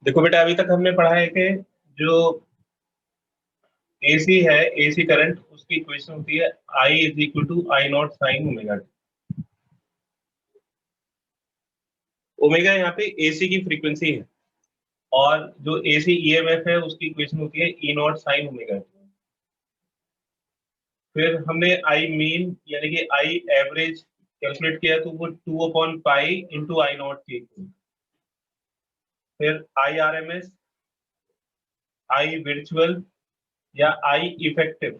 देखो बेटा, अभी तक हमने पढ़ा है कि जो एसी है, एसी करंट, उसकी इक्वेशन होती है I is equal to I naught sine omega t. Omega यहाँ पे एसी की फ्रीक्वेंसी है, और जो एसी ईएमएफ है उसकी इक्वेशन होती है ई नॉट साइन ओमेगा टी। फिर हमने आई मीन यानी कि आई एवरेज कैलकुलेट किया, तो वो 2/पाई इंटू आई नॉट थी। फिर I R M S, I virtual या आई इफेक्टिव,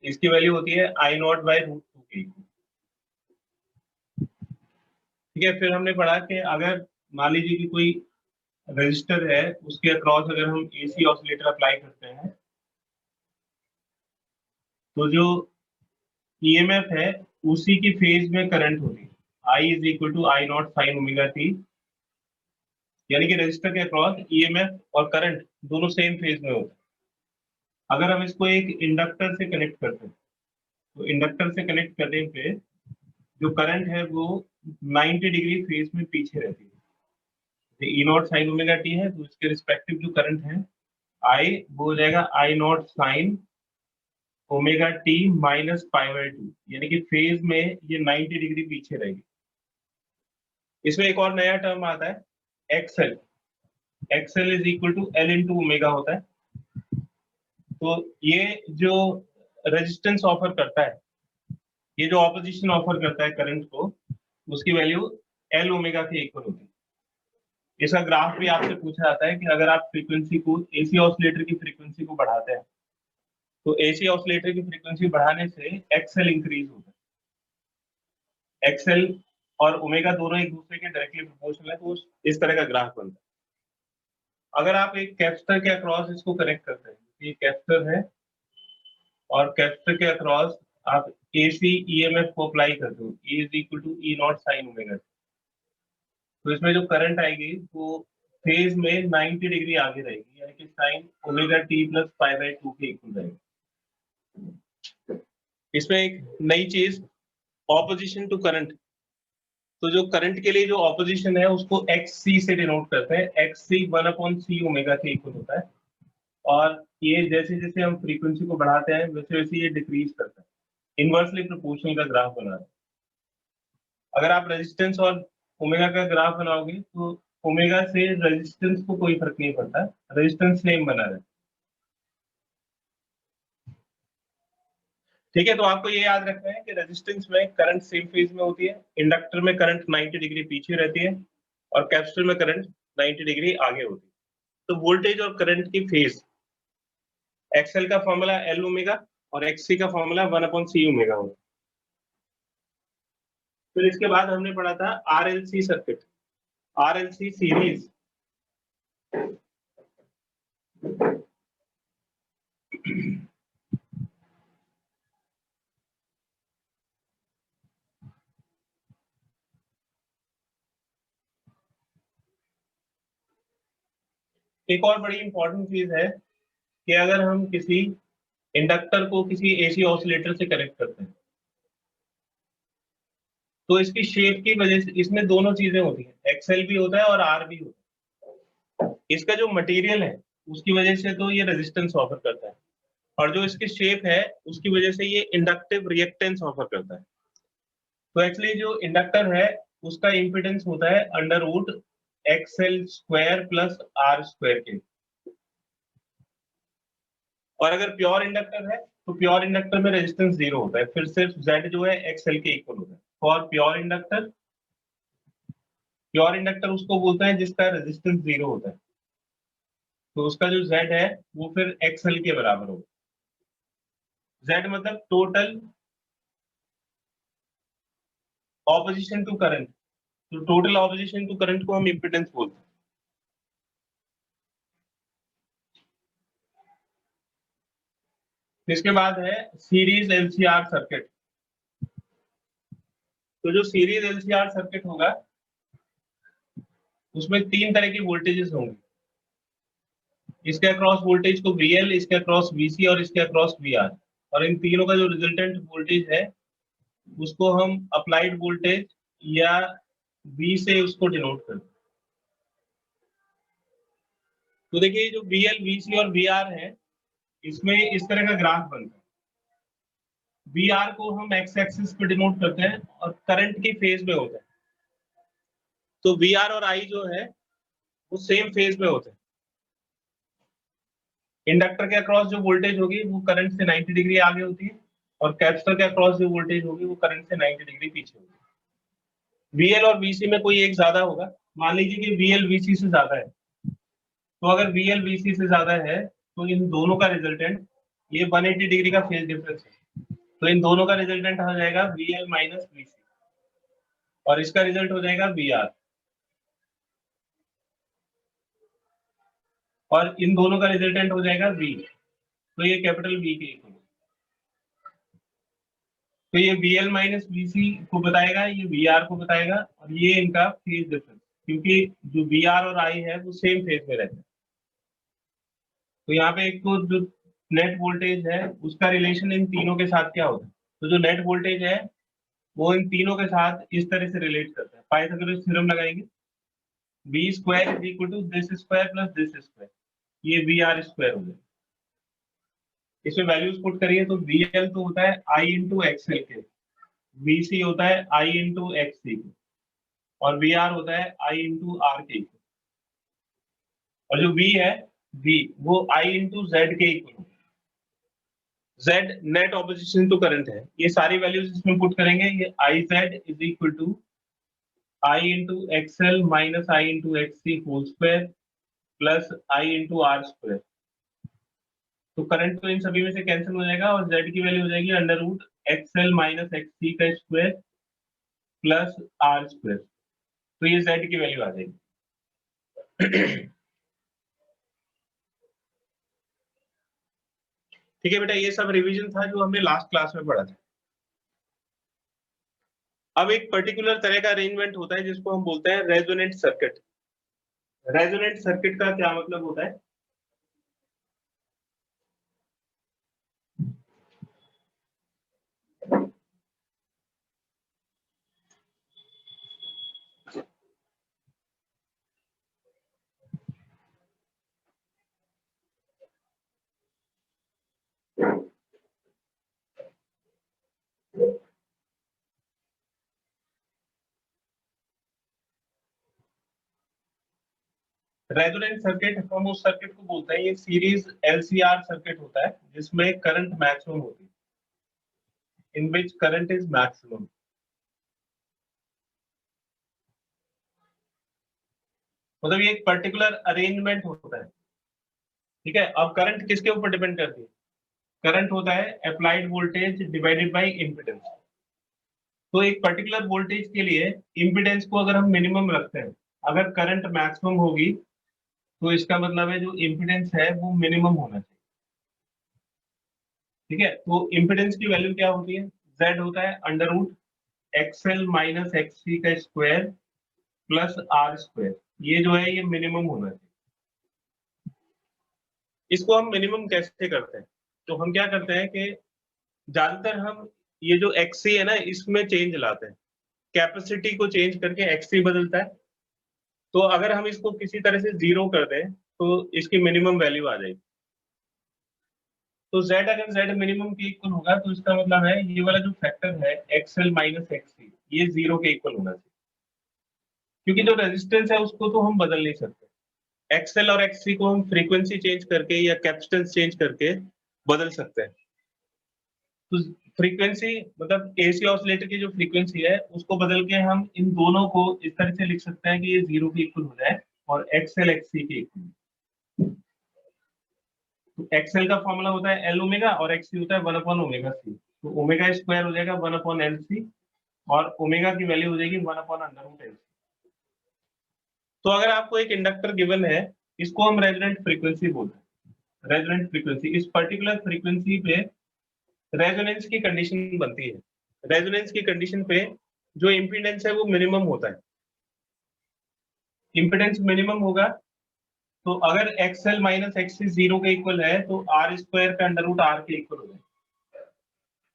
इसकी वैल्यू होती है I naught by root two की। ठीक है। फिर हमने पढ़ा कि अगर मान लीजिए कि कोई रजिस्टर है, उसके अक्रॉस अगर हम एसी ऑसिलेटर अप्लाई करते हैं, तो जो ईएमएफ है उसी की फेज में करंट होगी। I is equal to I naught sine omega t, यानी कि रजिस्टर के अक्रॉस ईएमएफ और करंट दोनों सेम फेज में होते हैं। अगर हम इसको एक इंडक्टर से कनेक्ट करते हैं, तो इंडक्टर से कनेक्ट करने पे जो करंट है वो 90 डिग्री फेज में पीछे रहती है। ई नॉट साइन ओमेगा टी है, तो इसके रिस्पेक्टिव जो करंट है आई, वो हो जाएगा I naught sine omega t minus pi by two, यानी कि फेज में ये 90 डिग्री पीछे रहेगी। इसमें एक और नया टर्म आता है XL. XL is equal to L into omega होता है। तो ये जो रेजिस्टेंस ऑफर करता है, ये जो ऑपोजिशन ऑफर करता है करंट को, उसकी वैल्यू एल ओमेगा के इक्वल होती है। इसका ग्राफ भी आपसे पूछा जाता है कि अगर आप फ्रीक्वेंसी को, एसी ऑसिलेटर की फ्रीक्वेंसी को बढ़ाते हैं, तो एसी ऑसिलेटर की फ्रीक्वेंसी बढ़ाने से एक्सएल इंक्रीज होता है। एक्सएल और ओमेगा दोनों एक दूसरे के डायरेक्टली प्रोपोर्शनल है, तो इस तरह का ग्राफ बनता है। अगर आप एक कैपेसिटर के अक्रॉस इसको कनेक्ट करते हैं, ये कैपेसिटर है और कैपेसिटर के अक्रॉस आप एसी ईएमएफ को अप्लाई करते हो, E is equal to E naught sine omega, तो इसमें जो करंट आएगी वो फेज में 90 डिग्री आगे रहेगी, यानी कि sign omega T plus pi by to के इक्वल रहेगी। इसमें एक नई चीज, ऑपोजिशन टू करंट। तो जो करंट के लिए जो ऑपोजिशन है उसको एक्स सी से डिनोट करते हैं। एक्स सी 1/c ओमेगा के इक्वल होता है, और ये जैसे जैसे हम फ्रीक्वेंसी को बढ़ाते हैं वैसे वैसे ये डिक्रीज करता है। इनवर्सली प्रोपोर्शनल का ग्राफ बना रहे हैं। अगर आप रेजिस्टेंस और ओमेगा का ग्राफ बनाओगे, तो ओमेगा से रेजिस्टेंस को कोई फर्क नहीं पड़ता, रेजिस्टेंस सेम बना रहे। ठीक है। तो आपको ये याद रखना है कि रेजिस्टेंस में करंट सेम फेज में होती है, इंडक्टर में करंट 90 डिग्री पीछे रहती है, और कैपेसिटर में करंट 90 डिग्री आगे होती है। तो वोल्टेज और करंट की फेज, एक्सएल का फॉर्मूला एल ओमेगा और एक्ससी का फॉर्मूला 1/c ओमेगा होता है। फिर इसके बाद हमने पढ़ा था आरएलसी सर्किट, आरएलसी सीरीज। एक और बड़ी इंपॉर्टेंट चीज है कि अगर हम किसी इंडक्टर को किसी एसी ऑसिलेटर से कनेक्ट करते हैं, तो इसकी शेप की वजह से इसमें दोनों चीजें होती हैं, एक्सएल भी होता है और आर भी होता है। इसका जो मटेरियल है उसकी वजह से तो ये रेजिस्टेंस ऑफर करता है, और जो इसकी शेप है उसकी वजह से ये इंडक्टिव रिएक्टेंस ऑफर करता है। तो एक्चुअली जो इंडक्टर है उसका इंपिडेंस होता है under root XL square plus R square के। और अगर प्योर इंडक्टर है, तो प्योर इंडक्टर में रेजिस्टेंस जीरो होता है, फिर सिर्फ जेड जो है एक्सएल के इक्वल होता है। For pure inductor, pure inductor उसको बोलते हैं जिसका रेजिस्टेंस जीरो होता है, तो उसका जो जेड है वो फिर एक्सएल के बराबर होगा। जेड मतलब टोटल ऑपोजिशन टू करंट, तो टोटल ऑपोजिशन टू करंट को हम इंपिडेंस बोलते हैं। इसके बाद है सीरीज एलसीआर सर्किट। तो जो सीरीज एलसीआर सर्किट होगा उसमें तीन तरह की वोल्टेजेस होंगे। इसके अक्रॉस वोल्टेज को VL, इसके अक्रॉस VC और इसके अक्रॉस VR, और इन तीनों का जो रिजल्टेंट वोल्टेज है उसको हम अप्लाइड वोल्टेज या V से उसको डिनोट करते हैं। तो देखिए जो VL, VC और VR है, इसमें इस तरह का ग्राफ बनता है। VR को हम एक्स एक्सिस पे डिनोट करते हैं और करंट की फेज में होता है। तो VR और I जो है वो सेम फेज में होते हैं। इंडक्टर के अक्रॉस जो वोल्टेज होगी वो करंट से 90 डिग्री आगे होती है, और कैपेसिटर के अक्रॉस जो वोल्टेज होगी वो करंट से 90 डिग्री पीछे होगी। VL और VC में कोई एक ज्यादा होगा। मान लीजिए कि VL VC से ज्यादा है, तो अगर VL VC से ज्यादा है तो इन दोनों का रिजल्टेंट, ये 180 डिग्री का फेज डिफरेंस है, तो इन दोनों का रिजल्टेंट हो जाएगा VL माइनस VC, और इसका रिजल्ट हो जाएगा VR, और इन दोनों का रिजल्टेंट हो जाएगा V, तो ये कैपिटल V के इक्वल। तो ये VL माइनस VC को बताएगा, ये VR को बताएगा, और ये इनका फेज डिफरेंस, क्योंकि जो VR और I है वो सेम फेज में रहते हैं। तो यहाँ पे एक तो जो नेट वोल्टेज है उसका रिलेशन इन तीनों के साथ क्या होता है, तो जो नेट वोल्टेज है वो इन तीनों के साथ इस तरह से रिलेट करता है। पाइथागोरस थ्योरम लगाएंगे, V square is equal to this square plus this square, ये VR स्क्वायर हो जाएगा। इसमें वैल्यूज पुट करिए तो VL तो होता है I इंटू XL के, VC होता है I इंटू XC के, और VR होता है I इंटू R के इक्वल, और जो V है V वो I इंटू Z के equal. Z net opposition to current है, ये सारी वैल्यूज इसमें पुट करेंगे, ये IZ is equal to I into XL minus I into XC whole square plus I into R square. तो करंट तो इन सभी में से कैंसिल हो जाएगा, और Z की वैल्यू हो जाएगी under root XL minus XC का स्क्वायर प्लस R स्क्वायर, तो ये Z की वैल्यू आ जाएगी। ठीक है बेटा, ये सब रिवीजन था जो हमने लास्ट क्लास में पढ़ा था। अब एक पर्टिकुलर तरह का अरेंजमेंट होता है जिसको हम बोलते हैं रेजोनेंट सर्किट। रेजोनेंट सर्किट का क्या मतलब होता है? रेजोनेंट सर्किट हम उस सर्किट को बोलते हैं, ये सीरीज LCR सर्किट होता है जिसमें करंट मैक्सिमम होती है, इन विच करंट इज मैक्सिमम। मतलब ये एक पर्टिकुलर अरेंजमेंट होता है। ठीक है, अब करंट किसके ऊपर डिपेंड करती है? करंट होता है applied voltage divided by impedance. तो एक पर्टिकुलर वोल्टेज के लिए इम्पीडेंस को अगर हम मिनिमम रखते हैं, अगर करंट मैक्सिमम होगी तो इसका मतलब है जो इम्पीडेंस है वो मिनिमम होना चाहिए। ठीक है, तो इम्पीडेंस की वैल्यू क्या होती है? Z होता है under root XL minus XC का स्क्वायर प्लस R स्क्वायर, ये जो है ये मिनिमम होना चाहिए। इसको हम मिनिमम कैसे करते हैं? तो हम क्या करते हैं कि ज्यादातर हम ये जो XC है ना इसमें चेंज लाते हैं, कैपेसिटी को चेंज करके XC बदलता है। तो अगर हम इसको किसी तरह से 0 कर दें तो इसकी मिनिमम वैल्यू आ जाएगी। तो Z अगर Z मिनिमम के इक्वल होगा तो इसका मतलब है ये वाला जो फैक्टर है XL माइनस XC, ये 0 के इक्वल होना चाहिए, क्योंकि जो रेजिस्टेंस है उसको तो हम बदल नहीं सकते। XL और XC को हम फ्रीक्वेंसी चेंज करके या कैपेसिटेंस चेंज करके बदल सकते हैं। तो फ्रीक्वेंसी मतलब AC ऑसिलेटर की जो फ्रीक्वेंसी है उसको बदल के हम इन दोनों को इस तरह से लिख सकते हैं कि ये 0 के इक्वल हो जाए और XL XC के इक्वल। तो XL का फॉर्मूला होता है L ओमेगा और XC होता है 1 अपॉन ओमेगा C, तो ओमेगा स्क्वायर हो जाएगा 1 अपॉन LC, और ओमेगा की वैल्यू हो जाएगी 1 अपॉन अंडर रूट LC। तो अगर आपको एक इंडक्टर गिवन है, इसको हम रेजोनेंट फ्रीक्वेंसी बोलते हैं। रेजोनेंट फ्रीक्वेंसी, इस पर्टिकुलर फ्रीक्वेंसी पे रेजोनेंस की कंडीशन बनती है। रेजोनेंस की कंडीशन पे जो इम्पीडेंस है वो मिनिमम होता है। इम्पीडेंस मिनिमम होगा तो अगर XL माइनस XC 0 के इक्वल है तो R स्क्वायर का अंडर रूट R के इक्वल हो जाएगा,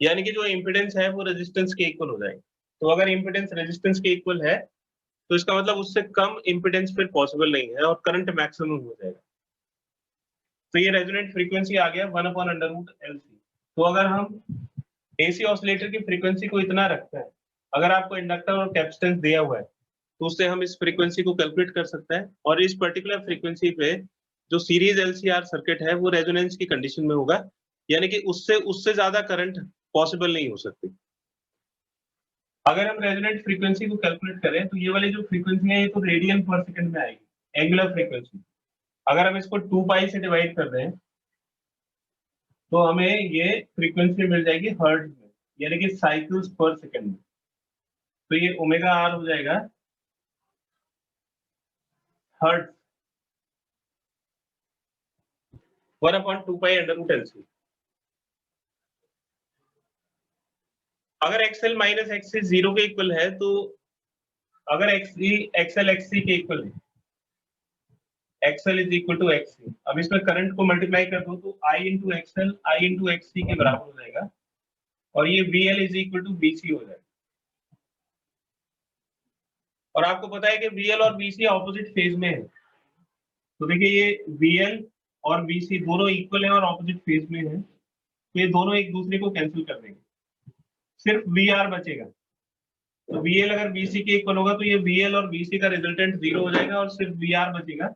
यानी कि जो इम्पीडेंस है वो रेजिस्टेंस के इक्वल हो जाएगा। तो अगर इम्पीडेंस रेजिस्टेंस के इक्वल है तो इसका मतलब उससे कम इम्पीडेंस फिर पॉसिबल नहीं है और करंट मैक्सिमम हो जाएगा। तो ये रेजोनेंट फ्रीक्वेंसी आ गया 1/√LC। तो अगर हम एसी ऑसिलेटर की फ्रीक्वेंसी को इतना रखते हैं, अगर आपको इंडक्टर और कैपेसिटेंस दिया हुआ है तो उससे हम इस फ्रीक्वेंसी को कैलकुलेट कर सकते हैं, और इस पर्टिकुलर फ्रीक्वेंसी पे जो सीरीज एलसीआर सर्किट है वो रेजोनेंस की कंडीशन में होगा, यानी कि उससे उससे ज्यादा करंट पॉसिबल नहीं हो सकती। अगर हम रेजोनेंट फ्रीक्वेंसी को कैलकुलेट करें तो ये वाली जो फ्रीक्वेंसी है ये तो रेडियन पर सेकंड में आएगी, एंगुलर फ्रीक्वेंसी। अगर हम इसको 2 पाई से डिवाइड कर दें तो हमें ये फ्रीक्वेंसी मिल जाएगी हर्ट्ज में, यानी कि साइकिल्स पर सेकंड में। तो ये ओमेगा आर हो जाएगा हर्ट्ज 1/2π√LC। अगर XL माइनस XC 0 के इक्वल है, तो अगर XL XC के इक्वल है, XL is equal to XC, अब इसमें करंट को मल्टीप्लाई कर दो तो I into XL I into XC के बराबर हो जाएगा, और ये VL is equal to BC हो जाएगा। और आपको पता है कि VL और BC ऑपोजिट फेज में है, तो देखिए ये VL और BC दोनों इक्वल है और ऑपोजिट फेज में है, तो ये दोनों एक दूसरे को कैंसिल कर देंगे, सिर्फ VR बचेगा। तो VL अगर BC के इक्वल होगा तो ये VL और BC का रिजल्टेंट 0 हो जाएगा और सिर्फ VR बचेगा,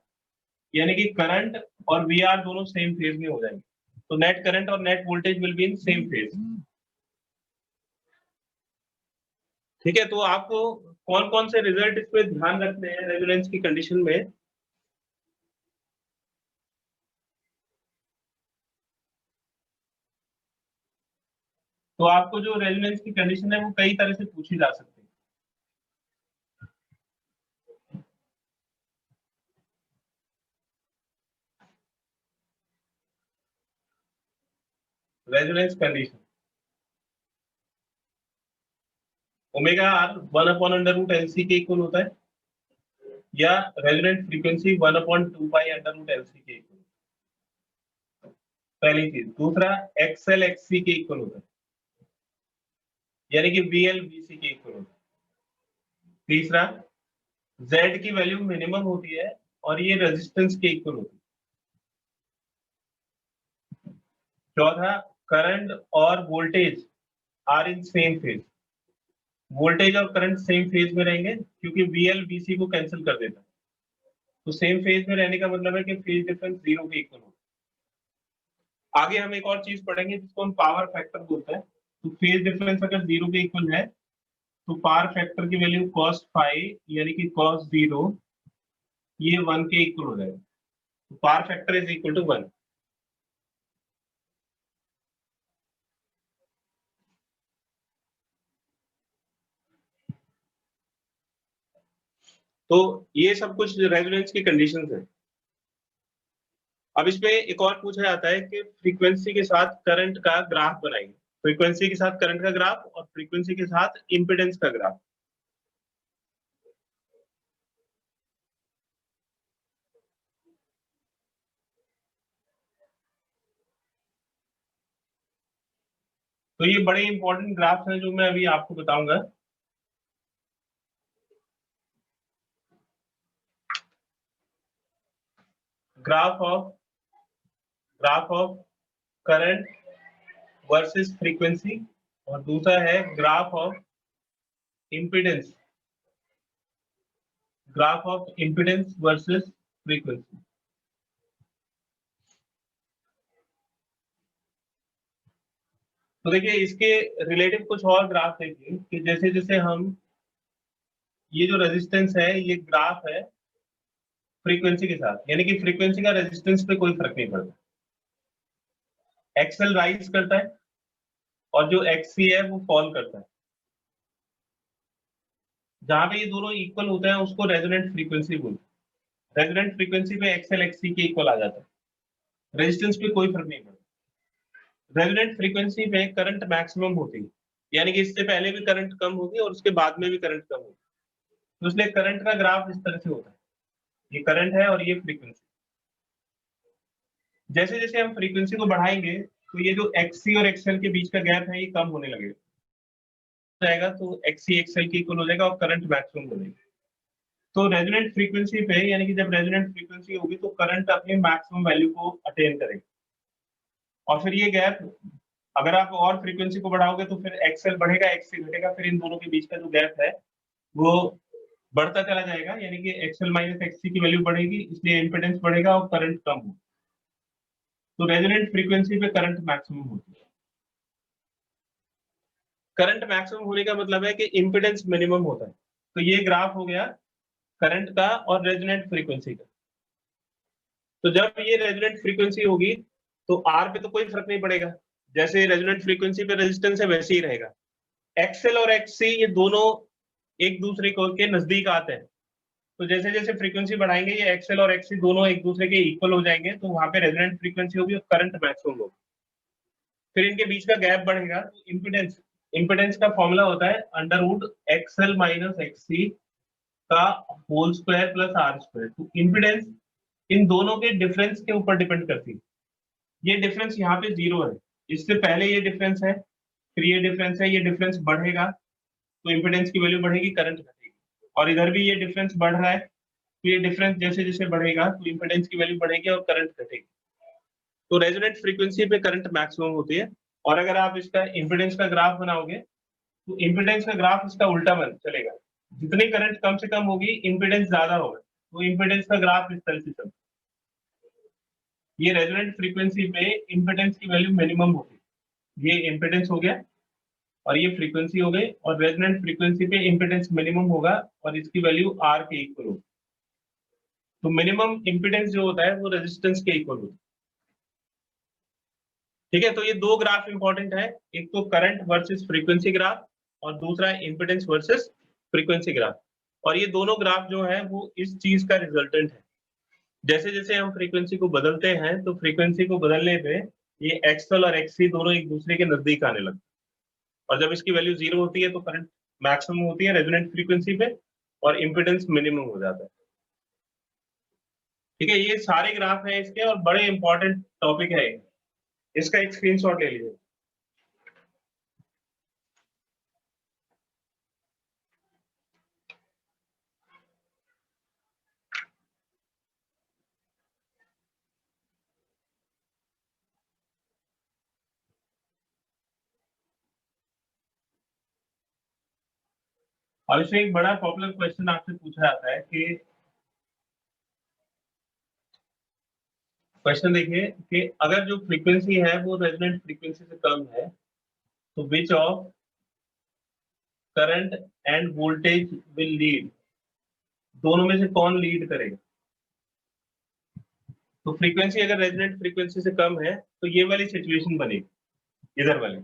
यानी कि करंट और VR दोनों सेम फेज में हो जाएंगे। तो नेट करंट और net voltage will be in same phase. ठीक है, तो आपको कौन कौन से रिजल्ट इस पे ध्यान रखने हैं रेजोनेंस की कंडीशन में? तो आपको जो रेजोनेंस की कंडीशन है वो कई तरह से पूछी जा सकती है। Resonance condition omega are 1/√LC के इक्वल होता है, या रेजोनेंट फ्रीक्वेंसी 1/2π√LC के इक्वल, पहली चीज। दूसरा XL XC के इक्वल होता है, यानी कि VL BC के इक्वल होता है। तीसरा Z की वैल्यू मिनिमम होती है और ये रेजिस्टेंस के इक्वल होती है। चौथा करंट और voltage are in same phase, voltage और करंट सेम फेज में रहेंगे क्योंकि VL BC को कैंसिल कर देता है। तो सेम फेज में रहने का मतलब है कि फेज डिफरेंस 0 के इक्वल होगा। आगे हम एक और चीज पढ़ेंगे जिसको हम पावर फैक्टर बोलते हैं। तो फेज डिफरेंस अगर 0 के इक्वल है तो पावर फैक्टर की वैल्यू cos फाइव यानी कि cos 0 ये 1 के इक्वल हो जाएगा। तो power factor is equal to 1। तो ये सब कुछ रेजोनेंस की कंडीशंस है। अब इसमें एक और पूछा जाता है कि फ्रीक्वेंसी के साथ करंट का ग्राफ बनाएंगे, फ्रीक्वेंसी के साथ करंट का ग्राफ और फ्रीक्वेंसी के साथ इंपेडेंस का ग्राफ। तो ये बड़े इंपॉर्टेंट ग्राफ्स हैं जो मैं अभी आपको बताऊंगा। Graph of current versus frequency, और दूसरा है graph of impedance, graph of impedance versus frequency. तो देखिए इसके रिलेटिव कुछ और ग्राफ देखिए कि जैसे जैसे हम, ये जो रेजिस्टेंस है ये ग्राफ है फ्रीक्वेंसी के साथ, यानी कि फ्रीक्वेंसी का रेजिस्टेंस पे कोई फर्क नहीं पड़ता। एक्सएल राइज करता है और जो एक्ससी है वो फॉल करता है। जहां पे ये दोनों इक्वल होते हैं उसको रेजोनेंट फ्रीक्वेंसी बोलते हैं। रेजोनेंट फ्रीक्वेंसी पे एक्सएल एक्ससी के इक्वल आ जाता है, रेजिस्टेंस पे कोई फर्क नहीं पड़ता। रेजोनेंट फ्रीक्वेंसी पे करंट मैक्सिमम होती है, यानी कि इससे पहले भी करंट कम होगी और उसके बाद में भी करंट कम होगी। तो इसलिए करंट का ग्राफ इस तरह से होता है, ये करंट है और ये फ्रीक्वेंसी। जैसे जैसे हम फ्रीक्वेंसी को बढ़ाएंगे तो ये जो एक्ससी और एक्सएल के बीच का गैप है ये कम होने लगेगा जाएगा, तो एक्ससी एक्सएल के इक्वल हो जाएगा और करंट मैक्सिमम हो जाएगा। तो रेजोनेंट फ्रीक्वेंसी पे, यानी कि जब रेजोनेंट फ्रीक्वेंसी होगी तो करंट अपने मैक्सिमम वैल्यू को अटेन करेगा, और फिर ये गैप, अगर आप और फ्रीक्वेंसी को बढ़ाओगे तो फिर एक्सएल बढ़ेगा, एक्ससी घटेगा, फिर इन दोनों के बीच का जो गैप है वो बढ़ता चला जाएगा, यानी कि एक्सएल माइनस एक्ससी की वैल्यू बढ़ेगी, इसलिए इंपेडेंस बढ़ेगा और करंट कम होगा। तो रेजोनेंट फ्रीक्वेंसी पे करंट मैक्सिमम होती है। करंट मैक्सिमम होने का मतलब है कि इंपेडेंस मिनिमम होता है। तो ये ग्राफ हो गया करंट का और रेजोनेंट फ्रीक्वेंसी का। तो जब ये रेजोनेंट फ्रीक्वेंसी होगी तो आर पे तो कोई फर्क नहीं पड़ेगा, जैसे रेजोनेंट फ्रीक्वेंसी पे रेजिस्टेंस है वैसे ही रहेगा। एक्सएल और एक्ससी ये दोनों एक दूसरे को के नजदीक आते हैं, तो जैसे जैसे फ्रीक्वेंसी बढ़ाएंगे ये एक्सएल और एक्ससी दोनों एक दूसरे के इक्वल हो जाएंगे, तो वहां पे रेजोनेंट फ्रीक्वेंसी होगी और करंट मैक्सिमम होगा। फिर इनके बीच का गैप बढ़ेगा, तो इम्पिडेंस, इम्पिडेंस का फॉर्मूला होता है under root XL minus XC का whole square plus R square. तो इम्पिडेंस इन दोनों के डिफरेंस के ऊपर डिपेंड करती है। ये डिफरेंस यहाँ पे 0 है, इससे पहले ये डिफरेंस है, फिर ये डिफरेंस है, ये डिफरेंस बढ़ेगा तो इम्पिडेंस की वैल्यू बढ़ेगी, करंट घटेगी। और इधर भी ये डिफरेंस बढ़ रहा है, तो ये डिफरेंस जैसे जैसे बढ़ेगा तो इम्पिडेंस की वैल्यू बढ़ेगी और करंट घटेगी। तो रेजोनेंट फ्रीक्वेंसी पे करंट मैक्सिमम होती है। और अगर आप इसका इम्पिडेंस का ग्राफ बनाओगे तो इम्पिडेंस का ग्राफ इसका उल्टा बन चलेगा, जितनी करंट कम से कम होगी इम्पिडेंस ज्यादा होगा, तो इम्पिडेंस का ग्राफ इस तरह से चलता है। ये रेजोनेंट फ्रीक्वेंसी पे इम्पिडेंस की वैल्यू मिनिमम होगी, ये इम्पिडेंस हो गया और ये फ्रीक्वेंसी हो गई, और रेजोनेंट फ्रीक्वेंसी पे इम्पिडेंस मिनिमम होगा और इसकी वैल्यू आर के इक्वल होगी। तो मिनिमम इम्पिडेंस जो होता है वो रेजिस्टेंस के इक्वल होता है। ठीक है, तो ये दो ग्राफ इंपॉर्टेंट है, एक तो करंट वर्सेस फ्रीक्वेंसी ग्राफ और दूसरा इम्पिडेंस वर्सेस फ्रीक्वेंसी ग्राफ। और ये दोनों ग्राफ जो है वो इस चीज का रिजल्टेंट है। जैसे जैसे हम फ्रीक्वेंसी को बदलते हैं तो फ्रीक्वेंसी को बदलने पे ये एक्सएल और एक्ससी दोनों एक दूसरे के नजदीक आने लगते हैं, और जब इसकी वैल्यू 0 होती है तो करंट मैक्सिमम होती है रेजोनेंट फ्रीक्वेंसी पे और इम्पिडेंस मिनिमम हो जाता है। ठीक है, ये सारे ग्राफ हैं इसके और बड़े इंपॉर्टेंट टॉपिक है, इसका एक स्क्रीनशॉट ले लीजिए। और इसमें एक बड़ा पॉपुलर क्वेश्चन आपसे पूछा जाता है कि, क्वेश्चन देखिए कि अगर जो फ्रीक्वेंसी है वो रेजोनेंट फ्रीक्वेंसी से कम है तो which of current end voltage will lead, दोनों में से कौन लीड करेगा। तो फ्रीक्वेंसी अगर रेजोनेंट फ्रीक्वेंसी से कम है तो ये वाली सिचुएशन बनेगी, इधर वाली,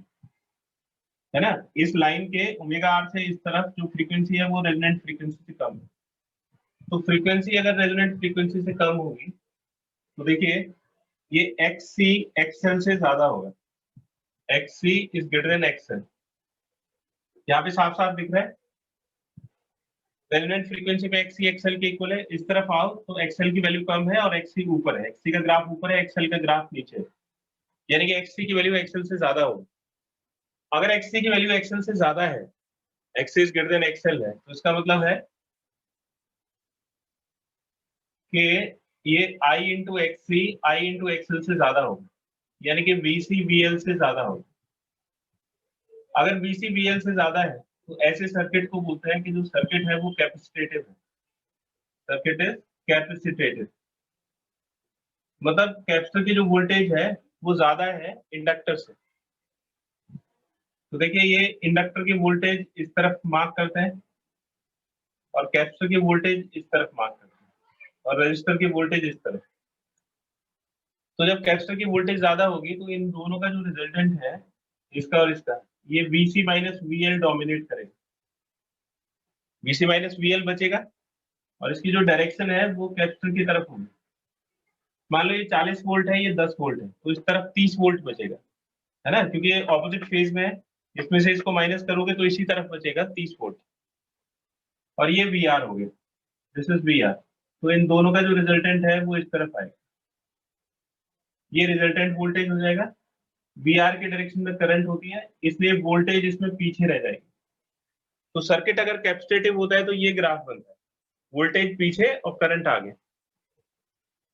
है ना, इस लाइन के ओमेगा आर से इस तरफ जो फ्रीक्वेंसी है वो रेजोनेंट फ्रीक्वेंसी से कम है। तो फ्रीक्वेंसी अगर रेजोनेंट फ्रीक्वेंसी से कम होगी तो देखिए ये एक्स सी एक्सएल से ज्यादा होगा, X C is greater than XL, यहाँ पे साफ साफ दिख रहा है। रेजोनेंट फ्रीक्वेंसी पे एक्स सी एक्सएल के इक्वल है, इस तरफ आओ तो एक्सएल की वैल्यू कम है और एक्स सी ऊपर है, एक्स सी का ग्राफ ऊपर है, एक्सएल का ग्राफ नीचे है, यानी कि एक्स सी की वैल्यू एक्सएल से ज्यादा होगी। अगर एक्स सी की वैल्यू एक्सएल से ज्यादा है, X C is greater than XL है, तो इसका मतलब है कि ये I into X C I into XL से ज्यादा होगा, यानी कि वी सी वी एल से ज्यादा होगा। अगर वी सी वी एल से ज्यादा है तो ऐसे सर्किट को बोलते हैं कि जो सर्किट है वो कैपेसिटेटिव है, सर्किट इज कैपेसिटेटिव, मतलब कैपेसिटर की जो वोल्टेज है वो ज्यादा है इंडक्टर से। तो देखिए ये इंडक्टर की वोल्टेज इस तरफ मार्क करते हैं और कैपेसिटर की वोल्टेज इस तरफ मार्क करते हैं और रजिस्टर की वोल्टेज इस तरफ। तो जब कैपेसिटर की वोल्टेज ज्यादा होगी तो इन दोनों का जो रिजल्टेंट है, इसका और इसका, ये वीसी माइनस वीएल डोमिनेट करेगा, वीसी माइनस वीएल बचेगा और इसकी जो डायरेक्शन है वो कैपेसिटर की तरफ होगी। मान लो ये 40 वोल्ट है, ये 10 वोल्ट है, तो इस तरफ 30 वोल्ट बचेगा, है ना, क्योंकि ये ऑपोजिट फेज में है, इसमें से इसको माइनस करोगे तो इसी तरफ बचेगा 30 वोल्ट। और ये वी आर हो गया, दिस इज वी आर। तो इन दोनों का जो रिजल्टेंट है वो इस तरफ आएगा, ये रिजल्टेंट वोल्टेज हो जाएगा। वी आर के डायरेक्शन में करंट होती है, इसलिए वोल्टेज इसमें पीछे रह जाएगी। तो सर्किट अगर कैपेसिटेटिव होता है तो ये ग्राफ बनता है, वोल्टेज पीछे और करंट आगे।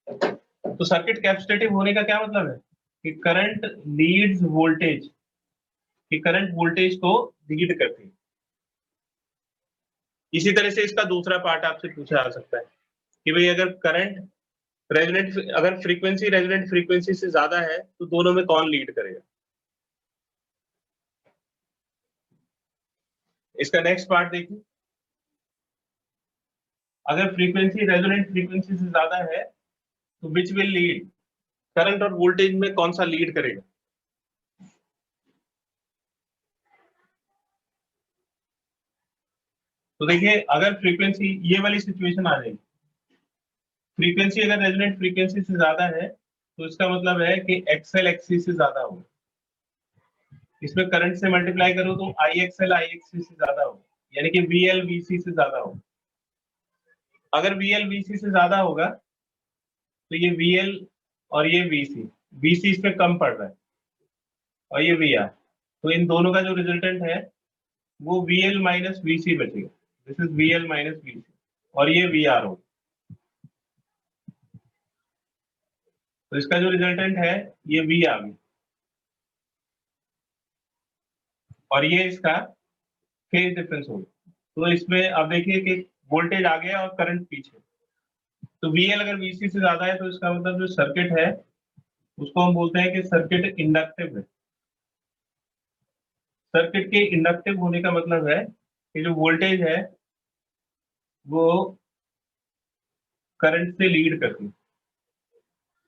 तो सर्किट कैपेसिटिव होने का क्या मतलब है कि करंट लीड्स वोल्टेज, कि करंट वोल्टेज को लीड करती है। इसी तरह से इसका दूसरा पार्ट आपसे पूछा जा सकता है कि भाई अगर करंट रेजोनेंट, अगर फ्रीक्वेंसी रेजोनेंट फ्रीक्वेंसी से ज्यादा है तो दोनों में कौन लीड करेगा। इसका नेक्स्ट पार्ट देखिए, अगर फ्रीक्वेंसी रेजोनेंट फ्रीक्वेंसी से ज्यादा है तो विच विल लीड, करंट और वोल्टेज में कौन सा लीड करेगा। तो देखिए अगर फ्रीक्वेंसी, ये वाली सिचुएशन आ जाएगी, फ्रीक्वेंसी अगर रेजोनेंट फ्रीक्वेंसी से ज्यादा है तो इसका मतलब है कि एक्सएल एक्सी से ज्यादा होगा। इसमें करंट से मल्टीप्लाई करो तो आई एक्सएल आई एक्सी से ज्यादा होगा, यानी कि वीएल वीसी से ज्यादा होगा। अगर वीएल वीसी से ज्यादा होगा तो ये वीएल और ये वीसी, वीसी इसमें कम पड़ रहा है और ये वीआर, तो इन दोनों का जो रिजल्टेंट है वो वीएल माइनस वीसी बचेगा। This is VL minus VC और ये वीआर होगा। तो इसका जो रिजल्टेंट है ये वी आ गई और ये इसका फेज डिफरेंस होगा। तो इसमें अब देखिए कि वोल्टेज आगे और करंट पीछे, तो वीएल अगर वीसी से ज्यादा है तो इसका मतलब जो सर्किट है उसको हम बोलते हैं कि सर्किट इंडक्टिव है। सर्किट के इंडक्टिव होने का मतलब है कि जो वोल्टेज है वो करंट से लीड करती है,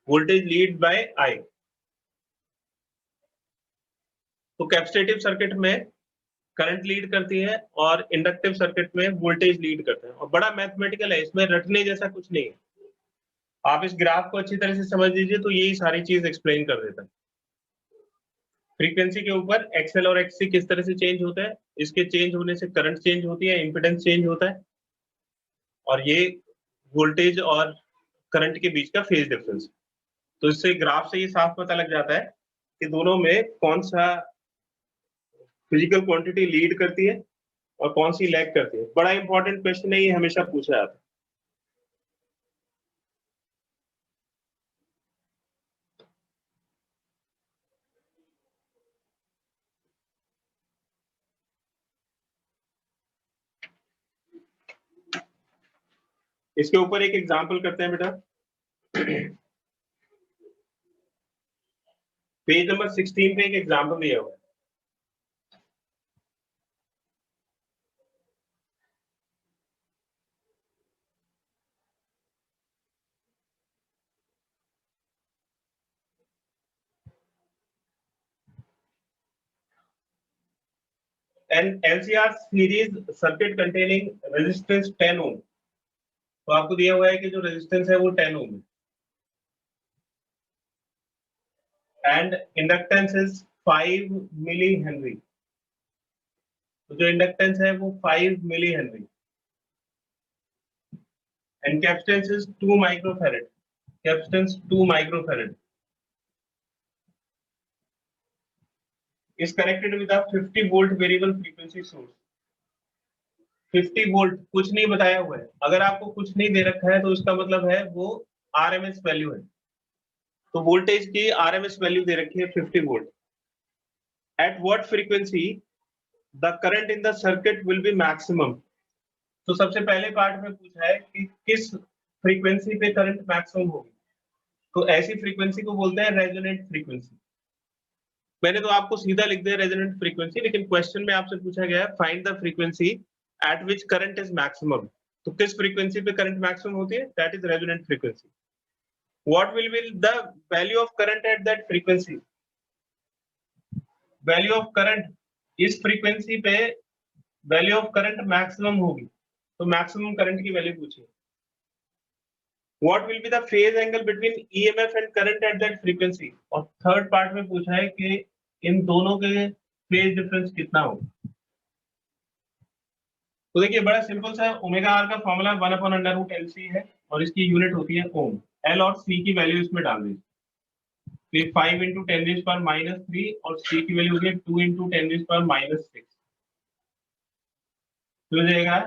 वोल्टेज लीड बाय आई। तो कैपेसिटिव सर्किट में करंट लीड करती है और इंडक्टिव सर्किट में वोल्टेज लीड करता है। और बड़ा मैथमेटिकल है, इसमें रटने जैसा कुछ नहीं है। आप इस ग्राफ को अच्छी तरह से समझ लीजिए तो यही सारी चीज एक्सप्लेन कर देता है। फ्रीक्वेंसी के ऊपर एक्सएल और एक्ससी किस तरह से चेंज होता है, इसके चेंज होने से करंट चेंज होती है, इंपेडेंस चेंज होता है, और ये वोल्टेज और करंट के बीच का फेज डिफरेंस। तो इससे ग्राफ से ये साफ पता लग जाता है कि दोनों में कौन सा फिजिकल क्वांटिटी लीड करती है और कौन सी लैग करती है। बड़ा इंपॉर्टेंट क्वेश्चन है ये, हमेशा पूछा जाता है। इसके ऊपर एक एग्जांपल करते हैं बेटा। पेज नंबर 16 पे एक एग्जांपल दिया हुआ है। An LCR series circuit containing resistance 10 ohm, तो आपको दिया हुआ है कि जो रेजिस्टेंस है वो 10 ओम है and inductance is 5 millihenry. तो जो इंडक्टेंस है वो 5 millihenry and capacitance is 2 microfarad, capacitance 2 microfarad is connected with a 50 volt variable frequency source। 50 volt कुछ नहीं बताया हुआ है, अगर आपको कुछ नहीं दे रखा है तो इसका मतलब है वो आरएमएस वैल्यू है। तो वोल्टेज की आरएमएस वैल्यू दे रखी है 50 volt. At what frequency the current in the circuit will be maximum. तो सबसे पहले पार्ट में पूछा है कि किस फ्रीक्वेंसी पे करंट मैक्सिमम होगी, तो ऐसी फ्रीक्वेंसी को बोलते हैं रेजोनेंट फ्रीक्वेंसी। मैंने तो आपको सीधा लिख दिया रेजोनेंट फ्रीक्वेंसी, लेकिन क्वेश्चन में आपसे पूछा गया है find the frequency eight which current is maximum. तो किस फ्रीक्वेंसी पे करंट मैक्सिमम होती है, that is resonant frequency. What will be the value of current at that frequency. Value of current इस फ्रीक्वेंसी पे वैल्यू ऑफ करंट मैक्सिमम होगी, तो maximum current की वैल्यू पूछिए। What will be the phase angle between EMF and current at that frequency। और third part में पूछा है कि इन दोनों के फेज डिफरेंस कितना होगा। तो देखिए बड़ा सिंपल सा, ओमेगा आर का फॉर्मूला 1/√LC है और इसकी यूनिट होती है ओम। एल और सी की वैल्यू इसमें डाल दीजिए, फिर 5 × 10⁻³ और सी की वैल्यू होगी 2 × 10⁻⁶, तो हो जाएगा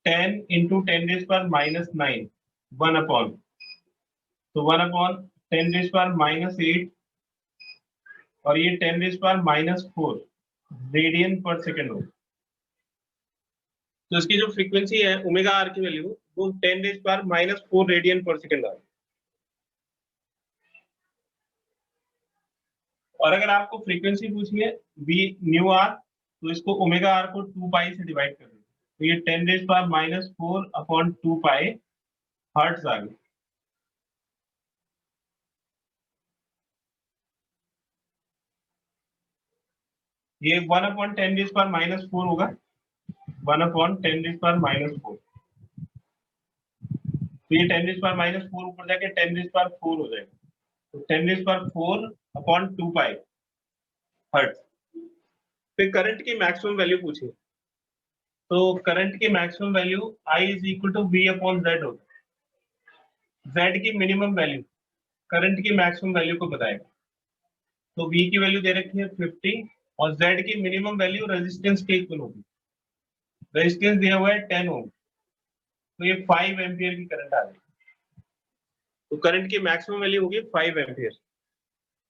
10 इंटू 10⁻⁻⁹ 1 अपॉन, तो 1 अपॉन 10⁻⁻8 और ये 10⁻⁻4 रेडियन पर सेकेंड हो। तो इसकी जो फ्रीक्वेंसी है ओमेगा आर की वैल्यू वो 10⁻⁻4 रेडियन पर सेकेंड आ रही है। और अगर आपको फ्रीक्वेंसी पूछी है बी न्यू आर, तो इसको ओमेगा आर को 2 पाई से डिवाइड कर दें, तो ये 10⁻⁻4 अपॉन 2 पाई हर्ट्ज आ गई। ये 1 अपॉन 10⁻⁻4 होगा, 1 अपॉन 10⁻⁻4, तो ये 10⁻⁻4 ऊपर जाके 10⁻4 हो जाएगा, तो 10⁻4 अपॉन 2 पाई हर्ट्ज। फिर करंट की मैक्सिमम वैल्यू पूछी, तो करंट की maximum value I is equal to V upon Z होता है। Z की मिनिमम वैल्यू करंट की मैक्सिमम वैल्यू को बताएगा। तो V की वैल्यू दे रखी है 50 और Z की मिनिमम वैल्यू रेजिस्टेंस के इक्वल होगी। रेजिस्टेंस दिया हुआ है 10 ओम, तो ये 5 एम्पियर की करंट आ गई। तो करंट की मैक्सिमम वैल्यू होगी 5 एम्पियर।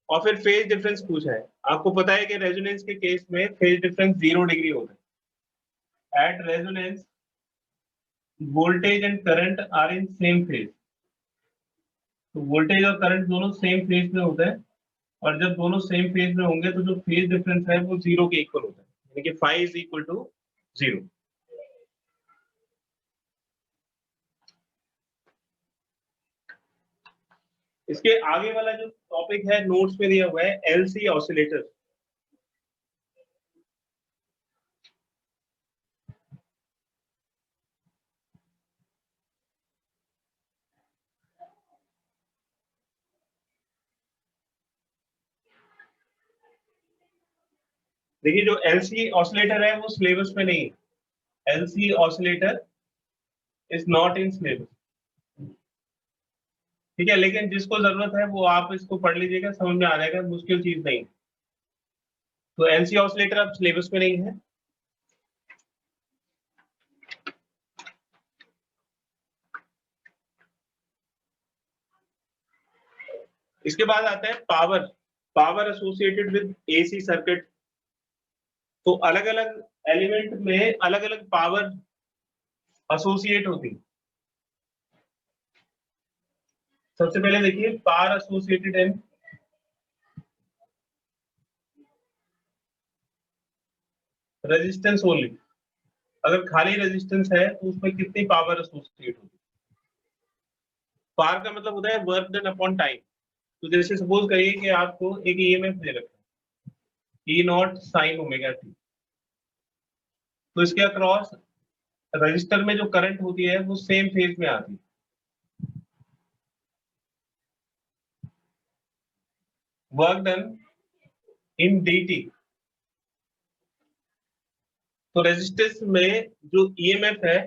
और फिर फेज डिफरेंस पूछा है। आपको पता है कि रेजोनेंस के केस में फेज डिफरेंस 0 डिग्री होता है। At resonance voltage and current are in same phase. तो वोल्टेज और करंट दोनों सेम फेज में होता है, और जब दोनों सेम फेज में होंगे तो जो फेज डिफरेंस है वो 0 के इक्वल होता है, यानी कि 5 इज इक्वल टू 0। इसके आगे वाला जो टॉपिक है नोट्स में दिया हुआ है एलसी ऑसिलेटर। देखिए जो एलसी ऑसिलेटर है वो सिलेबस में नहीं है। LC oscillator is not in syllabus, ठीक है, लेकिन जिसको जरूरत है वो आप इसको पढ़ लीजिएगा, समझ में आ जाएगा, मुश्किल चीज नहीं। तो एलसी ऑसिलेटर अब सिलेबस में नहीं है। इसके बाद आता है power, power associated with AC circuit. तो अलग अलग एलिमेंट में अलग अलग पावर एसोसिएट होती है। सबसे पहले देखिए power associated in resistance only. अगर खाली रेजिस्टेंस है तो उसमें कितनी पावर एसोसिएट होती है। पावर का मतलब होता है वर्क डन अपॉन टाइम। तो जैसे सपोज करिए कि आपको एक ईएमएफ दे रखा है ई नॉट साइन ओमेगा टी, तो इसके अक्रॉस रजिस्टर में जो करंट होती है वो सेम फेज में आती है। वर्क डन इन dt, तो रेजिस्टेंस में जो ईएमएफ है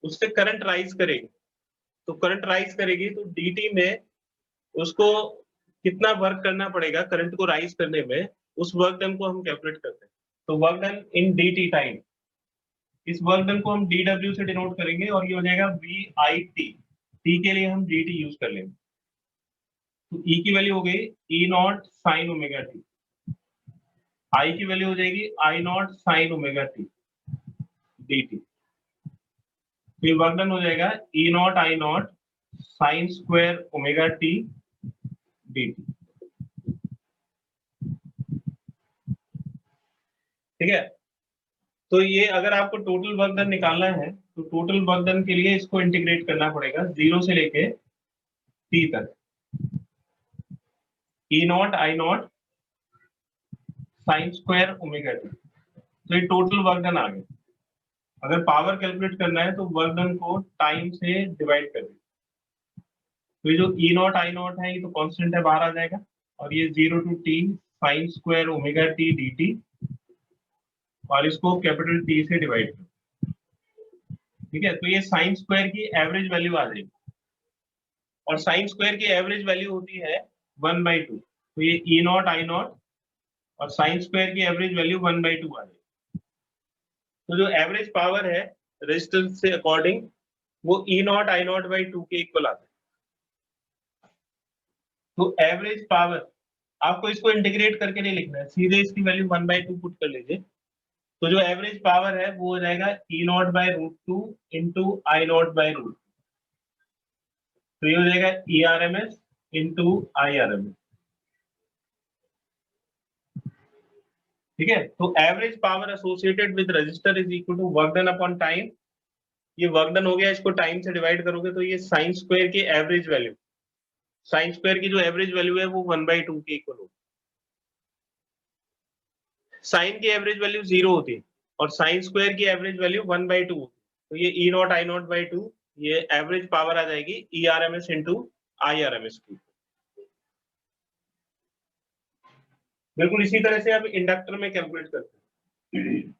उससे करंट राइज करेगी, तो करंट राइज करेगी तो dt में उसको कितना वर्क करना पड़ेगा करंट को राइज करने में, उस वर्क डन को हम कैलकुलेट करते हैं। तो work done in dt time, इस वर्क डन को हम dw से डिनोट करेंगे और ये हो जाएगा VIT। t के लिए हम dt यूज कर लेंगे। तो E की वैल्यू हो गई E not sine omega T, I की वैल्यू हो जाएगी I not sine omega T dt। फिर वर्क डन हो जाएगा E not I not sign square omega T dt। ठीक है, तो ये अगर आपको टोटल वर्क डन निकालना है तो टोटल वर्क डन के लिए इसको इंटीग्रेट करना पड़ेगा 0 से लेके t तक। E not I not sign square omega T, तो ये टोटल वर्क डन आ गया। अगर पावर कैलकुलेट करना है तो वर्क डन को टाइम से डिवाइड कर दें, तो ये जो E नॉट I नॉट है ये तो कांस्टेंट है, बाहर आ जाएगा, और ये 0 to t sine square omega T dt, और इसको कैपिटल T से डिवाइड कर। ठीक है, तो ये साइन स्क्वायर की एवरेज वैल्यू आ जाएगी, और साइन स्क्वायर की एवरेज वैल्यू होती है 1/2। तो ये E नॉट I नॉट और साइन स्क्वायर की एवरेज वैल्यू 1/2 आ जाएगी। तो जो एवरेज पावर है रेजिस्टेंस से अकॉर्डिंग वो ई नॉट आई नॉट बाई 2 के इक्वल आता है। तो एवरेज पावर आपको इसको इंटीग्रेट करके नहीं लिखना है, सीधे इसकी वैल्यू 1/2 पुट कर लीजिए। तो जो एवरेज पावर है वो हो जाएगा E naught by root two into I naught by root, तो ये हो जाएगा E R M S into I R M S. ठीक है, तो average power associated with resistor is equal to work done upon time. ये work done हो गया, इसको टाइम से डिवाइड करोगे तो ये साइन स्क्वायर की एवरेज वैल्यू, साइन स्क्वायर की जो एवरेज वैल्यू है वो 1/2 के इक्वल होगी। साइन की एवरेज वैल्यू 0 होती है और साइन स्क्वायर की एवरेज वैल्यू 1/2, तो ये E naught I naught by 2, ये एवरेज पावर आ जाएगी E R M S into I R M S की। बिल्कुल इसी तरह से अब इंडक्टर में कैलकुलेट करते हैं।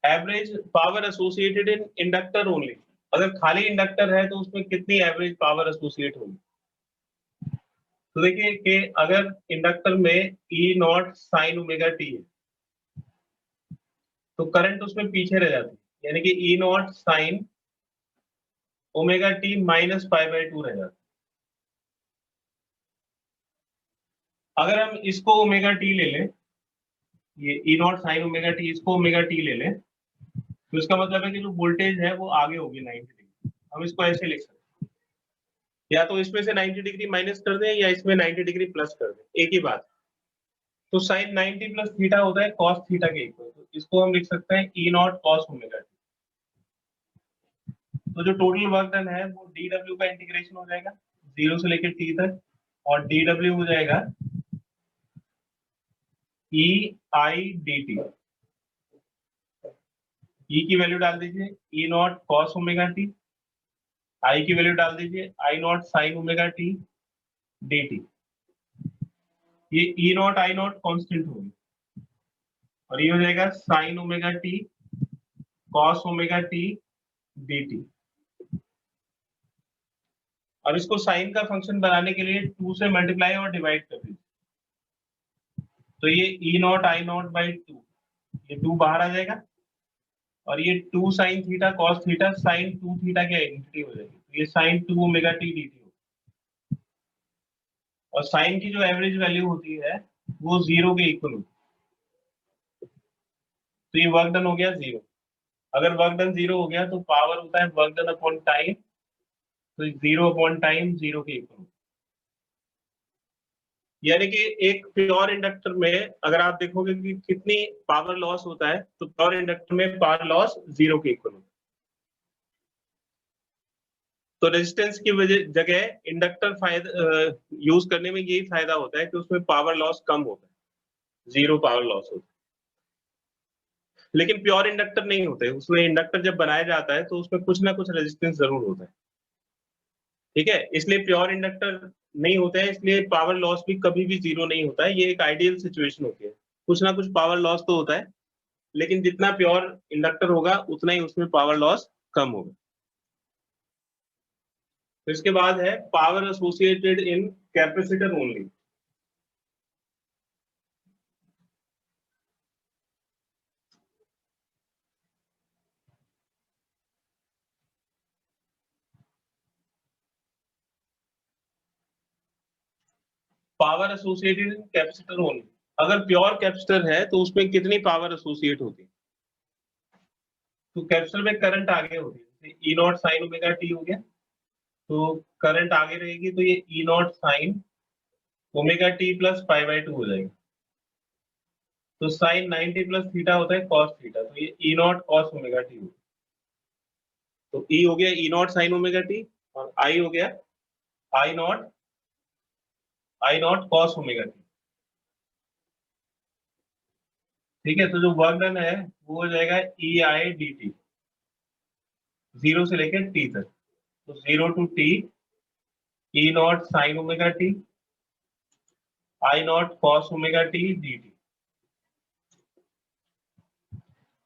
एवरेज पावर एसोसिएटेड इन इंडक्टर ओनली, अगर खाली इंडक्टर है तो उसमें कितनी एवरेज पावर एसोसिएट होगी। तो देखिए कि अगर इंडक्टर में ई नॉट साइन ओमेगा टी है तो करंट उसमें पीछे रह जाती है, यानी कि E naught sine omega t minus pi by 2 रह जाता है। अगर हम इसको ओमेगा टी ले लें, ये E naught sine omega T, इसको ओमेगा टी ले लें, तो इसका मतलब है कि जो वोल्टेज है वो आगे होगी 90 डिग्री। हम इसको ऐसे लिख सकते हैं, या तो इसमें से 90 डिग्री माइनस कर दें या इसमें 90 डिग्री प्लस कर दें, एक ही बात। तो साइन 90 प्लस थीटा होता है कॉस थीटा के इक्वल, तो इसको हम लिख सकते हैं ई नॉट कॉस ओमेगा टी। तो जो टोटल वर्क डन है वो डी डब्ल्यू का इंटीग्रेशन हो जाएगा 0 से लेकर टी तक, और डी डब्ल्यू हो जाएगा ई आई डी टी। ई की वैल्यू डाल दीजिए E naught cos omega T, I की वैल्यू डाल दीजिए I naught sine omega T D T. ये E naught I naught constant होगी और ये हो जाएगा sine omega t cos omega T D T. अब इसको साइन का फंक्शन बनाने के लिए 2 से मल्टीप्लाई और डिवाइड कर दीजिए, तो ये E naught I naught by 2, ये 2 बाहर आ जाएगा और ये 2 sine theta cos theta sine 2 theta की आइडेंटिटी हो जाएगी, तो ये sine 2 omega T D T हो। और साइन की जो एवरेज वैल्यू होती है वो 0 के इक्वल होती है, तो ये वर्क डन हो गया 0। अगर वर्क डन 0 हो गया तो पावर होता है वर्क डन अपॉन टाइम, तो 0 अपॉन टाइम 0 के इक्वल। यानी कि एक प्योर इंडक्टर में अगर आप देखोगे कि कितनी पावर लॉस होता है, तो प्योर इंडक्टर में पावर लॉस 0 के इक्वल होता है। तो रेजिस्टेंस की वजह जगह इंडक्टर फायदा यूज करने में यही फायदा होता है कि उसमें पावर लॉस कम होता है, 0 पावर लॉस होता है। लेकिन प्योर इंडक्टर नहीं होते, उसमें इंडक्टर जब बनाया जाता है तो उसमें कुछ ना कुछ रेजिस्टेंस जरूर होता है। ठीक है, इसलिए प्योर इंडक्टर नहीं होते हैं, इसलिए पावर लॉस भी कभी भी 0 नहीं होता है। ये एक आइडियल सिचुएशन होती है, कुछ ना कुछ पावर लॉस तो होता है, लेकिन जितना प्योर इंडक्टर होगा उतना ही उसमें पावर लॉस कम होगा। तो इसके बाद है पावर एसोसिएटेड इन कैपेसिटर ओनली। पावर एसोसिएटेड इन कैपेसिटर ओनली, अगर प्योर कैपेसिटर है तो उसमें कितनी पावर एसोसिएट होती है। तो कैपेसिटर में करंट आगे होती है, जैसे E naught sine omega t हो गया, तो करंट आगे रहेगी, तो ये E naught sine omega T plus pi by 2 हो जाएगा। तो साइन 90 प्लस थीटा होता है कॉस थीटा, तो ये E naught cos omega t हो। तो ई हो गया E naught sine omega T और आई हो गया आई नॉट कॉस ओमेगा टी। ठीक है, तो जो वर्क डन है वो हो जाएगा ई आई डी टी, 0 से लेकर टी तक, तो 0 to T E naught sine omega T I naught cos omega T D T.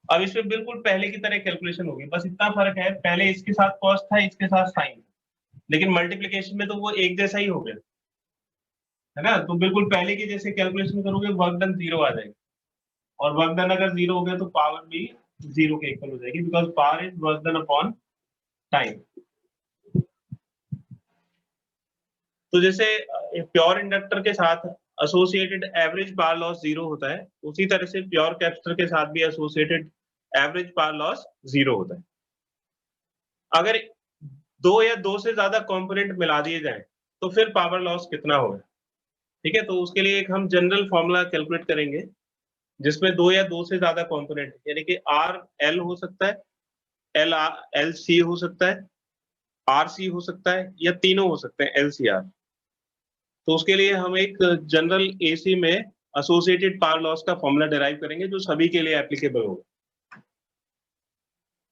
अब इसमें बिल्कुल पहले की तरह कैलकुलेशन होगी, बस इतना फर्क है, पहले इसके साथ कॉस था, इसके साथ साइन, लेकिन मल्टीप्लीकेशन में तो वो एक जैसा ही हो गया। है ना। तो बिल्कुल पहले की जैसे कैलकुलेशन करोगे वर्क डन जीरो आ जाएगा, और वर्क डन अगर जीरो हो गया तो पावर भी जीरो के इक्वल हो जाएगी, because power is work done upon time. तो जैसे प्योर इंडक्टर के साथ associated average power loss zero होता है, उसी तरह से प्योर कैपेसिटर के साथ भी associated average power loss zero होता है। अगर दो या दो से ज्यादा कंपोनेंट मिला दिए जाएं तो फिर पावर लॉस कितना होगा। ठीक है, तो उसके लिए एक हम जनरल फॉर्मूला कैलकुलेट करेंगे, जिसमें दो या दो से ज्यादा कंपोनेंट, यानी कि आर एल हो सकता है, एल एल सी हो सकता है, आर सी हो सकता है, या तीनों हो सकते हैं एल सी आर। तो उसके लिए हम एक जनरल एसी में एसोसिएटेड पावर लॉस का फॉर्मूला डिराइव करेंगे जो सभी के लिए एप्लीकेबल होगा।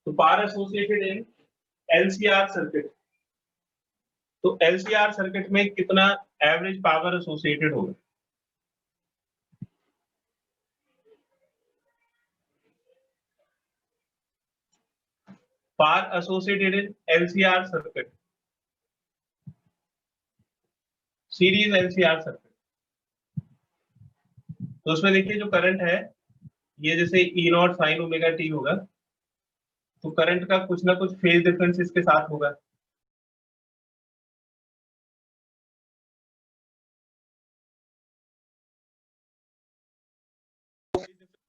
तो पावर एसोसिएटेड इन एलसीआर सर्किट, तो एलसीआर सर्किट में कितना एवरेज पावर एसोसिएटेड होगा। पावर एसोसिएटेड इन LCR circuit, series LCR circuit. तो उसमें देखिए जो करंट है, ये जैसे E naught sine omega T होगा, तो करंट का कुछ ना कुछ फेज डिफरेंस इसके साथ होगा।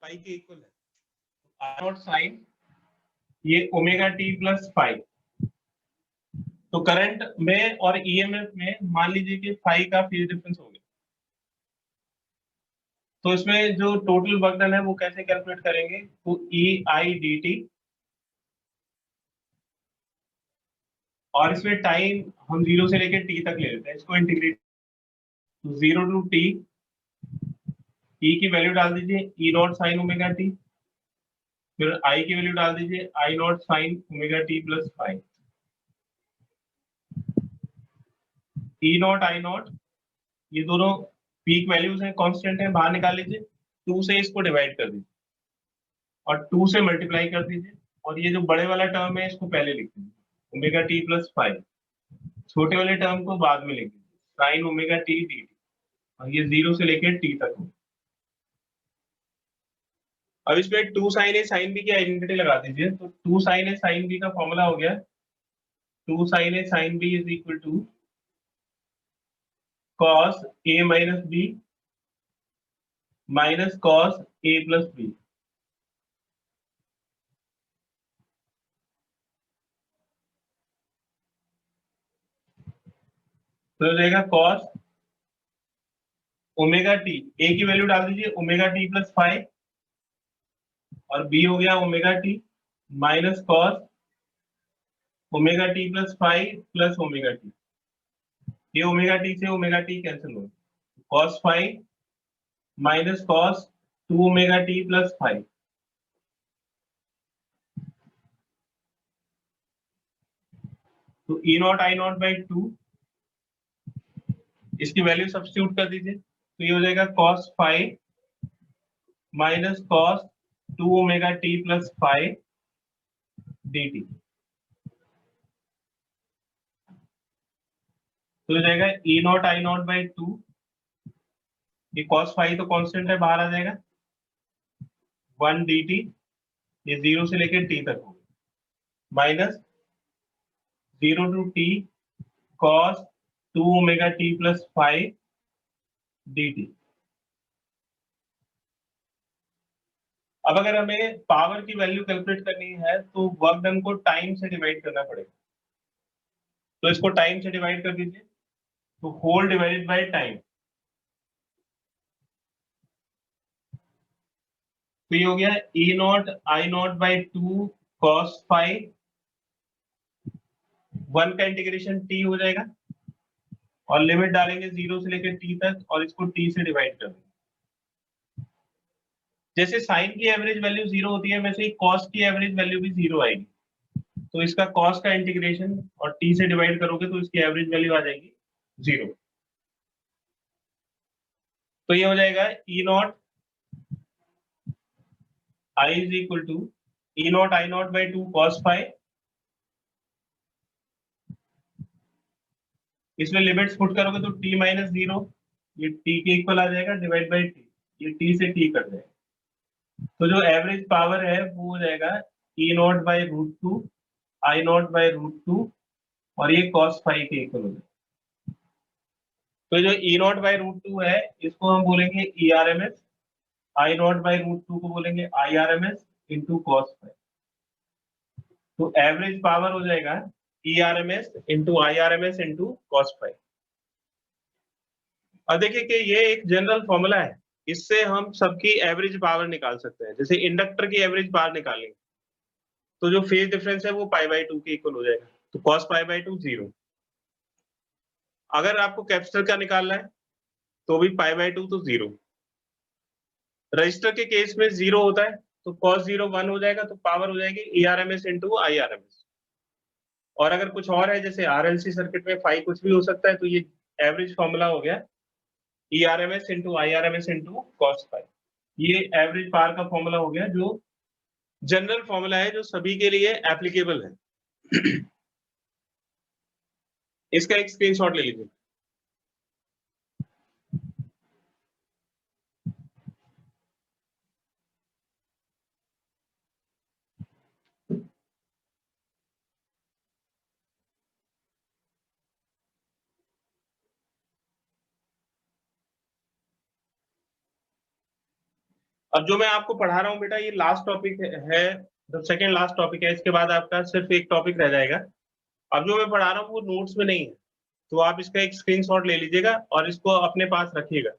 पाई के इक्वल है आर नॉट साइन ये ओमेगा टी प्लस फाइव। तो करंट में और ईएमएफ में मान लीजिए कि फाइव का फेज डिफरेंस हो गया, तो इसमें जो टोटल वर्क डन है वो कैसे कैलकुलेट करेंगे, तो ई आई डी टी, और इसमें टाइम हम जीरो से लेकर टी तक ले लेते हैं, इसको इंटीग्रेट, तो जीरो टू टी, ई की वैल्यू डाल दीजिए E naught sine omega t, फिर आई की वैल्यू डाल दीजिए I naught sine omega T plus five. E naught I naught ये दोनों पीक वैल्यूज हैं, कांस्टेंट है, बाहर निकाल लीजिए, टू से इसको डिवाइड कर दीजिए और टू से मल्टीप्लाई कर दीजिए, और ये जो बड़े वाला टर्म है इसको पहले लिख दीजिए ओमेगा टी प्लस फाइव, छोटे वाले टर्म को बाद में लिख दीजिए sign omega T D T, और ये जीरो से लेकर टी तक हो। अब इसमें two sine A sine B की आइडेंटिटी लगा दीजिए, तो two sine A sine B का फॉर्मूला हो गया two sine A sine B is equal to cos A minus B minus cos A plus B. तो हो जाएगा कॉस ओमेगा टी, ए की वैल्यू डाल दीजिए ओमेगा टी प्लस फाइव, और बी हो गया omega t minus cos omega T plus five plus omega t, ये ओमेगा टी से ओमेगा टी कैंसिल हो, cos five minus cos two omega T plus five. तो E naught I naught by two, इसकी वैल्यू substitute कर दीजिए, तो ये हो जाएगा cos five minus cos two omega T plus five D t. तो हो जाएगा E naught I naught by two, ये कॉस फाइव तो कांस्टेंट है, बाहर आ जाएगा, वन डी टी, ये जीरो से लेकर टी तक होगा, minus zero two T cos two omega T plus five D T. अब अगर हमें पावर की वैल्यू कैलकुलेट करनी है तो वर्क डन को टाइम से डिवाइड करना पड़ेगा, तो इसको टाइम से डिवाइड कर दीजिए, तो होल डिवाइडेड बाय टाइम, तो ये हो गया E naught I naught by two cos five, one का इंटीग्रेशन टी हो जाएगा, और लिमिट डालेंगे जीरो से लेकर टी तक, और इसको टी से डिवाइड कर देंगे। जैसे साइन की एवरेज वैल्यू जीरो होती है, वैसे ही कॉस की एवरेज वैल्यू भी जीरो आएगी, तो इसका कॉस का इंटीग्रेशन और टी से डिवाइड करोगे तो इसकी एवरेज वैल्यू आ जाएगी जीरो। तो ये हो जाएगा E naught I is equal to E naught I naught by two cos five, इसमें लिमिट्स पुट करोगे तो टी माइनस जीरो ये टी के इक्वल आ जाएगा, डिवाइड बाई टी, ये टी से टी कट जाएगा। तो जो एवरेज पावर है वो हो जाएगा E naught by root two I naught by root two, और ये कॉस फाइव के इक्वल हो जाएगा। तो जो E naught by root two है इसको हम बोलेंगे E R M S, I naught by root two को बोलेंगे I R M S into cos five. तो एवरेज पावर हो जाएगा E R M S into I R M S into cos five. अब देखिए कि ये एक जनरल फॉर्मूला है, इससे हम सबकी एवरेज पावर निकाल सकते हैं। जैसे इंडक्टर की एवरेज पावर निकालेंगे तो जो फेज डिफरेंस है वो पाई बाई टू के इक्वल हो जाएगा, तो कॉस पाई बाई टू 0। अगर आपको कैपेसिटर का निकालना है तो भी पाई बाई टू तो 0। रजिस्टर के केस में 0 होता है तो कॉस 0 1 हो जाएगा, तो पावर हो जाएगी E R M S into I R M S. और अगर कुछ और है जैसे आरएलसी सर्किट में फाई कुछ भी हो सकता है, तो ये एवरेज फॉर्मूला हो गया E R M S into I R M S into cos phi. ये एवरेज पावर का फॉर्मूला हो गया, जो जनरल फॉर्मूला है, जो सभी के लिए एप्लीकेबल है। इसका एक स्क्रीनशॉट ले लीजिए। अब जो मैं आपको पढ़ा रहा हूँ बेटा, ये लास्ट टॉपिक है, सेकेंड लास्ट टॉपिक है। इसके बाद आपका सिर्फ एक टॉपिक रह जाएगा। अब जो मैं पढ़ा रहा हूँ वो नोट्स में नहीं है, तो आप इसका एक स्क्रीनशॉट ले लीजिएगा और इसको अपने पास रखिएगा।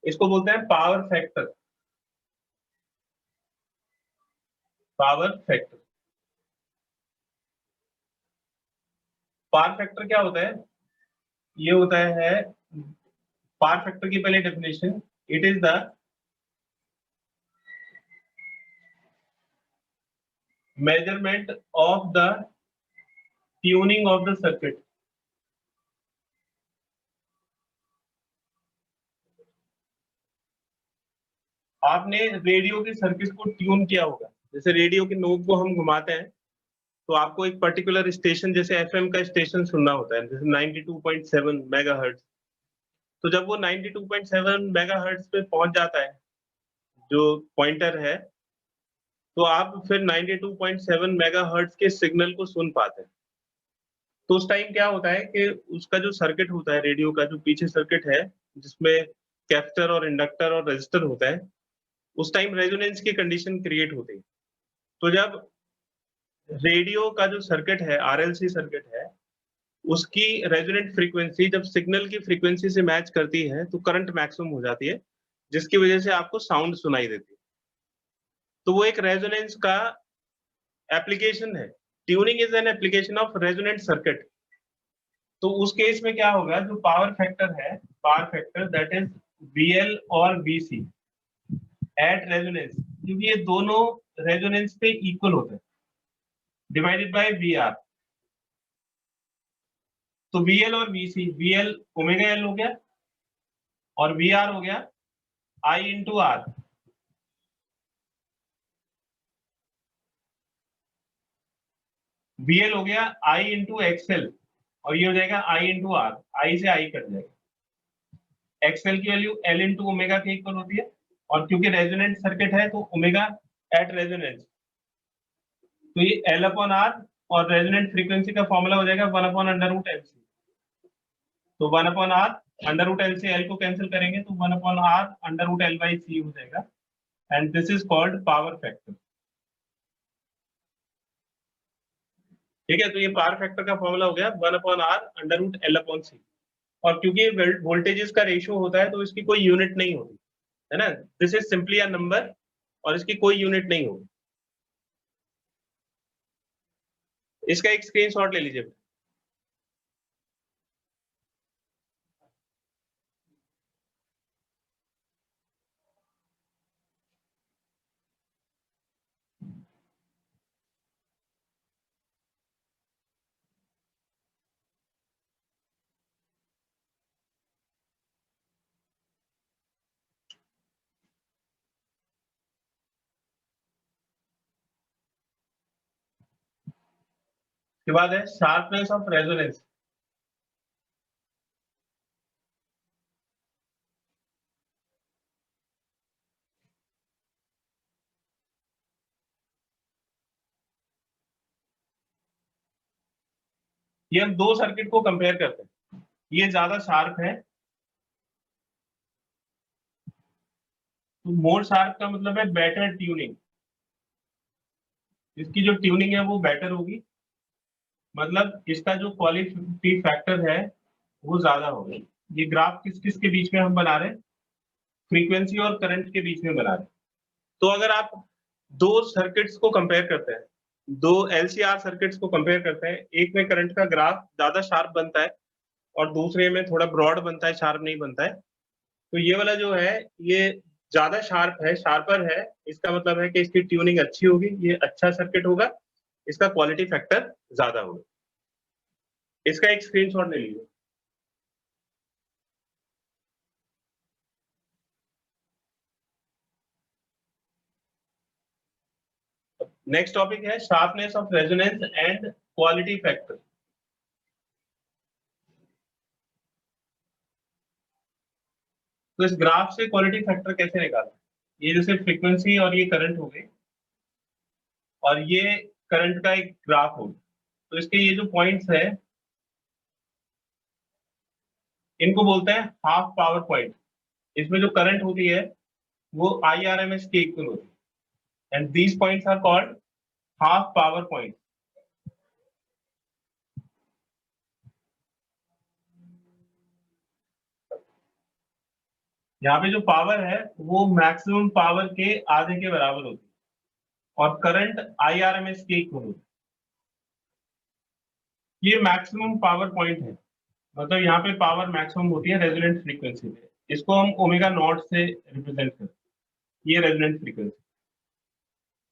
इसको बोलते हैं power factor. Power factor, power factor क्या होता है? ये होता है पावर फैक्टर की पहले definition, it is the measurement of the tuning of the circuit. आपने रेडियो के सर्किट को ट्यून किया होगा। जैसे रेडियो के नोब को हम घुमाते हैं तो आपको एक पर्टिकुलर स्टेशन, जैसे एफएम का स्टेशन सुनना होता है, जैसे 92.7 मेगाहर्ट्ज। तो जब वो 92.7 मेगाहर्ट्ज पे पहुंच जाता है जो पॉइंटर है, तो आप फिर 92.7 मेगाहर्ट्ज के सिग्नल को सुन पाते हैं। तो उस टाइम क्या होता है कि उसका जो सर्किट होता है, रेडियो का जो पीछे सर्किट है जिसमें कैपेसिटर और इंडक्टर और रेजिस्टर होता है, उस टाइम रेजोनेंस की कंडीशन क्रिएट होती है। तो जब रेडियो का जो सर्किट है, आरएलसी सर्किट है, उसकी रेजोनेंट फ्रीक्वेंसी जब सिग्नल की फ्रीक्वेंसी से मैच करती है तो करंट मैक्सिमम हो जाती है, जिसकी वजह से आपको साउंड सुनाई देती है। तो वो एक रेजोनेंस का एप्लीकेशन है। Tuning is an application of resonant circuit. तो उस केस में क्या होगा, जो पावर फैक्टर है, power factor that is VL और VC एट रेजोनेंस, क्योंकि ये दोनों रेजोनेंस पे इक्वल होते हैं, डिवाइडेड बाय VR। तो VL और VC, VL ओमेगा L हो गया और VR हो गया I इंटू आर। VL हो गया I इंटू एक्सएल, और ये हो जाएगा I इंटू आर, I से I कट जाएगा। एक्सएल की वैल्यू L इंटू ओमेगा के इक्वल होती है, और क्योंकि रेजोनेंट सर्किट है तो ओमेगा एट रेजोनेंस, तो ये L अपॉन आर, और रेजोनेंट फ्रीक्वेंसी का फॉर्मूला हो जाएगा 1 upon under root L C. तो 1 upon R, under root L से एल को कैंसिल करेंगे तो 1 upon R under root L by C हो जाएगा, and this is called power factor. ठीक है, तो ये पावर फैक्टर का फॉर्मूला हो गया 1 upon R under root L upon C. और क्योंकि वोल्टेजेस का रेशियो होता है तो इसकी कोई यूनिट नहीं होती है ना, this is simply a number, और इसकी कोई यूनिट नहीं होगी। इसका एक स्क्रीनशॉट ले लीजिए। के बाद है शार्पनेस ऑफ रेजोनेंस। ये हम दो सर्किट को कंपेयर करते हैं, ये ज्यादा शार्प है, तो मोर शार्प का मतलब है बेटर ट्यूनिंग, इसकी जो ट्यूनिंग है वो बेटर होगी, मतलब इसका जो क्वालिटी फैक्टर है वो ज्यादा होगा। ये ग्राफ किस किस के बीच में हम बना रहे हैं, फ्रीक्वेंसी और करंट के बीच में बना रहे हैं। तो अगर आप दो सर्किट्स को कंपेयर करते हैं, दो एलसीआर सर्किट्स को कंपेयर करते हैं, एक में करंट का ग्राफ ज्यादा शार्प बनता है और दूसरे में थोड़ा ब्रॉड बनता है, शार्प नहीं बनता है, तो ये वाला जो है ये ज्यादा शार्प है, शार्पर है, इसका मतलब है कि इसकी ट्यूनिंग अच्छी होगी, ये अच्छा सर्किट होगा, इसका क्वालिटी फैक्टर ज्यादा होगा। इसका एक स्क्रीनशॉट ले लीजिए। नेक्स्ट टॉपिक है sharpness of resonance and quality factor. तो इस ग्राफ से क्वालिटी फैक्टर कैसे निकालना है, ये जैसे फ्रीक्वेंसी और ये करंट हो गई और ये करंट का एक ग्राफ हो, तो इसके ये जो पॉइंट्स है इनको बोलते हैं हाफ पावर पॉइंट। इसमें जो करंट होती है वो IRMS के इक्वल होती है and these points are called half power point. यहाँ पे जो पावर है वो मैक्सिमम पावर के आधे के बराबर होती है और करंट IRMS के इक्वल होती है। ये मैक्सिमम पावर पॉइंट है, मतलब यहाँ पे पावर मैक्सिमम होती है रेजोनेंट फ्रीक्वेंसी पे, इसको हम ओमेगा नॉट से रिप्रेजेंट करते हैं, ये रेजोनेंट फ्रीक्वेंसी।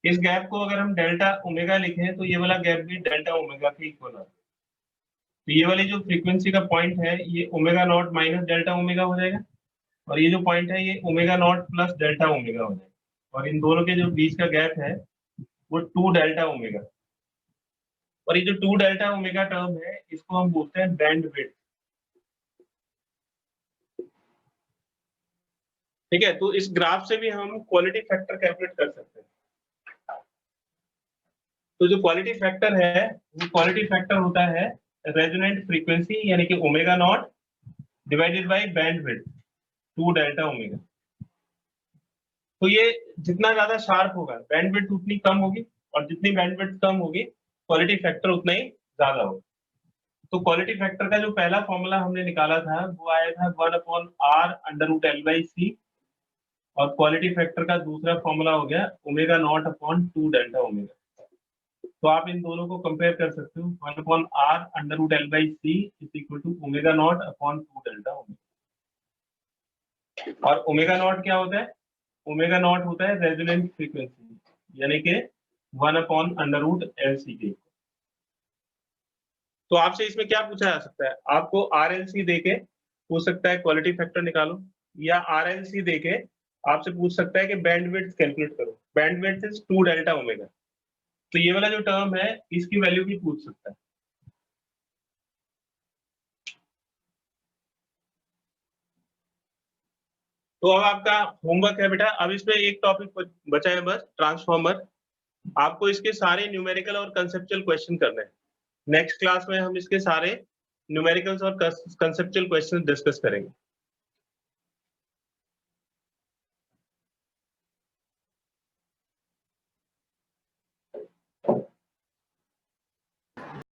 इस गैप को अगर हम डेल्टा ओमेगा लिखें तो ये वाला गैप भी डेल्टा ओमेगा के इक्वल है, तो ये वाली जो फ्रीक्वेंसी का पॉइंट है ये omega naught minus delta omega हो जाएगा और ये जो पॉइंट है ये omega naught plus delta omega हो जाएगा और इन दोनों के जो बीच का गैप है वो 2 डेल्टा ओमेगा। और ये जो 2 डेल्टा ओमेगा टर्म है इसको हम बोलते हैं बैंड विड्थ। ठीक है, तो इस ग्राफ से भी हम क्वालिटी फैक्टर कैलकुलेट कर सकते हैं। तो जो क्वालिटी फैक्टर है वो क्वालिटी फैक्टर होता है रेजोनेंट फ्रीक्वेंसी यानी कि omega naught divided by band width 2 delta omega. तो ये जितना ज्यादा शार्प होगा बैंडविड्थ उतनी कम होगी और जितनी बैंडविड्थ कम होगी क्वालिटी फैक्टर उतना ही ज्यादा होगा। तो क्वालिटी फैक्टर का जो पहला फॉर्मूला हमने निकाला था वो आया था 1/r√L/c और क्वालिटी फैक्टर का दूसरा फॉर्मूला हो गया omega naught upon 2 delta omega. तो आप इन दोनों को कंपेयर कर सकते हो, 1/r√L/c is equal to omega naught upon 2 delta omega. और ओमेगा नॉट क्या होता है, ओमेगा नॉट होता है रेजोनेंट फ्रीक्वेंसी यानी कि 1/√LC। तो आपसे इसमें क्या पूछा जा सकता है, आपको RLC देके पूछ सकता है क्वालिटी फैक्टर निकालो, या RLC देके आपसे पूछ सकता है कि बैंडविड्थ कैलकुलेट करो, बैंडविड्थ इज 2 डेल्टा ओमेगा। तो ये वाला जो टर्म है इसकी वैल्यू भी पूछ सकता है। तो अब आपका होमवर्क है बेटा, अब इसमें एक टॉपिक बचा है बस, ट्रांसफॉर्मर। आपको इसके सारे न्यूमेरिकल और कंसेप्चुअल क्वेश्चन करने हैं। नेक्स्ट क्लास में हम इसके सारे न्यूमेरिकल्स और कंसेप्चुअल क्वेश्चन डिस्कस करेंगे।